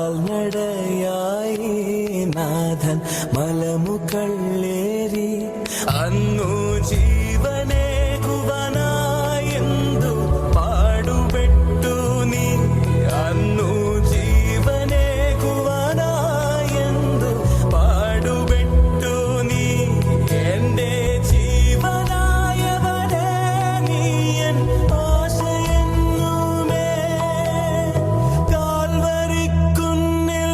കാൽനടയായി നാഥൻ മലമുകളേറി അന്നു ജീവനേകുവാനായെന്തു പാടുപെട്ടു നീ അന്നു ജീവനേകുവാനായെന്തു പാടുപെട്ടു നീ എന്റെ ജീവനായവനെ നീ എൻ ആശയെന്നുമേ കാൽവരിക്കുന്നിൽ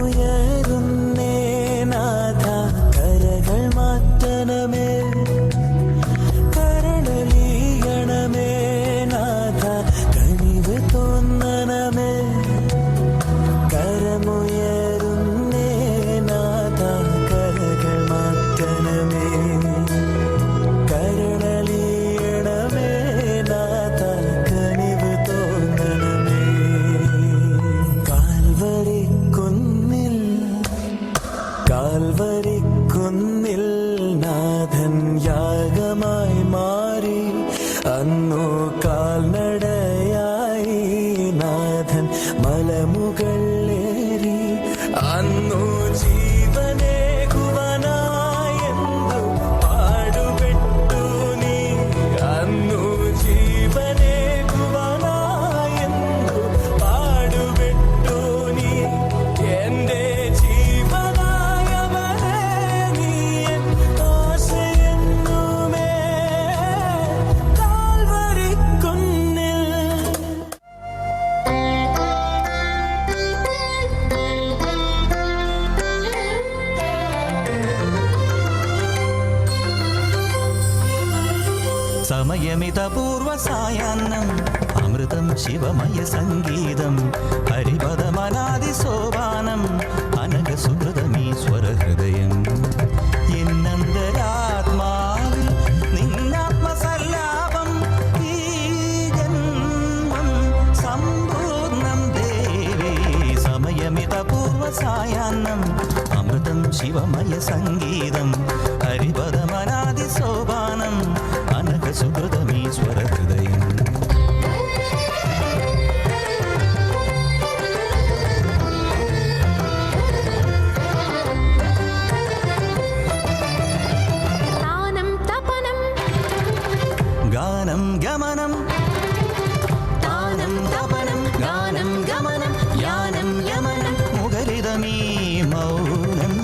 കരമുയരുന്നേ നാഥ കരകൾ മാറ്റണമേ കരണലീയണമേ നാഥ കനിവ് തോന്നണമേ കരമുയരുന്നേ നാഥ കരകൾ മാറ്റണമേ കരണലീയണമേ നാഥ കനിവ് തോന്നണമേ കാൽവരിക്കുന്നിൽ നാഥൻ യാഗമായി മാറി അന്നു കാൽനടയായി നാഥൻ മലമുകളേറി അന്നു ജീവനേകുവാനായെന്തു പാടുപെട്ടു നീ അന്നു ജീവനേകുവാനായെന്തു പാടുപെട്ടു നീ എന്റെ ജീവനായവനെ നീ എൻ ആശയെന്നുമേ കാൽവരിക്കുന്നിൽ സമയമിതപൂർവസായാന്നം അമൃതം ശിവമയ സംഗീതം ഹരിപദമനാദിസോപാനം അനഘസുഹൃതമീശ്വരഹൃദയം എന്നന്തരാത്മാവിൽ നിന്നാത്മസല്ലാപം ഈ ജന്മം സമ്പൂർണം ദേവേ സമയമിതപൂർവസായാന്നം അമൃതം ശിവമയ സംഗീതം ഹരിപദമനാദിസോപാനം അനഘസുഹൃതമീശ്വരഹൃദയം ഗാനം ഗമനം താനം തപനം ഗാനം ഗമനം യാനം യമനം മുഖരിതമീ മൗനം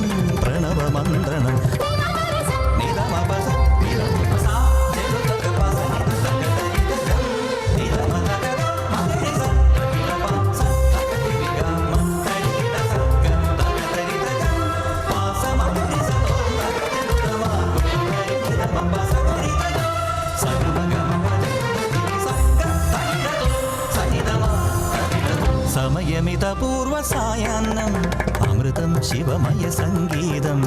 പ്രണവമന്ത്രണം നിതമപസ നിതമപസ ജഗതകപസ നിതകതരിതം നിതമതകത മഹരിസ കപിലപാസ കപിവിഗമ തരിതസ ഗന്ധകതരിതം പാസമഹരിസ തോമകതമ നിതമപസ സമയമിതപൂർവസായാന്നം അമൃതം ശിവമയ സംഗീതം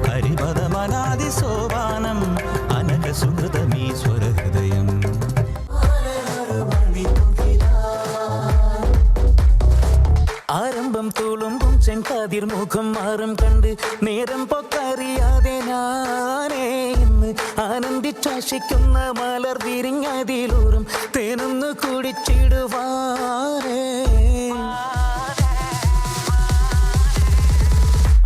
ഹരിപദമനാദിസോപാനം അനഘസുഹൃതമീശ്വരഹൃദയം ആരംഭം തുളുമ്പും ചെങ്കതിർ മുഖം മാറും കണ്ട് നേരം പൊക്കറിയാതെ ഞാനേ ഇന്ന് ആനന്ദിച്ചാശിക്കുന്ന മലർ വിരിഞ്ഞതിലൂറും തേനൊന്ന് കുടിച്ചിടുവാനേ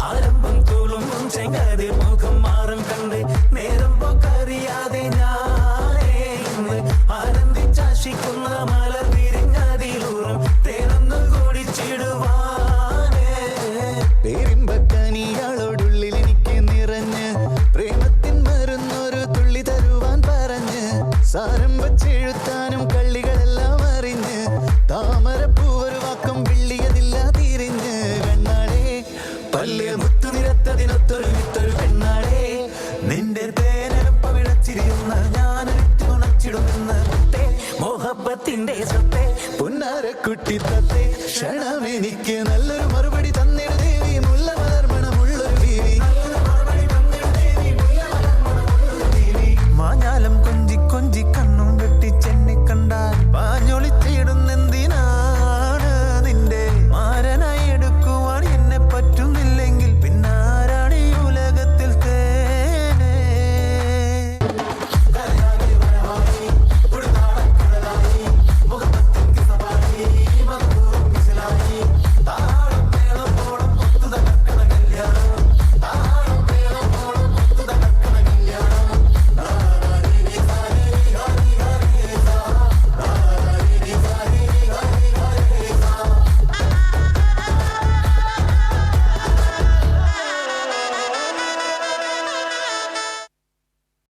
ആരംഭം തുളുമ്പും ചെങ്കതിർ മുഖം മാറും കണ്ട് നേരം പൊക്കറിയാതെ ഞാനേ ഇന്ന് ആനന്ദിച്ചാശിക്കുന്ന മലർ വിരിഞ്ഞതിലൂറും തേനൊന്ന് കുടിച്ചിടുവാനേ പേരിമ്പക്കനിയാളോടുള്ളിൽ എനിക്ക് നിറഞ്ഞ് പ്രേമത്തിൻ മരുന്നൊരു തുള്ളി തരുവാൻ പറഞ്ഞ് സാരം വച്ചെഴുത്താനും കള്ളികളെല്ലാം അറിഞ്ഞ് താമരപ്പൂവൊരു വാക്കം വിള്ളിയതില്ല തിരിഞ്ഞ് കണ്ണാടേ പല്ല് മുത്തു നിരത്തതിനൊത്തൊരു വിത്തൊരു പെണ്ണാടേ നിന്റെ തേനൊപ്പം വിളച്ചിരിയുന്ന ഞാനൊരിറ്റ് ഉണച്ചിടുമെന്ന് മോഹബത്തിന്റെ സത്തേ പുന്നാരക്കുട്ടി തത്തേ ക്ഷണ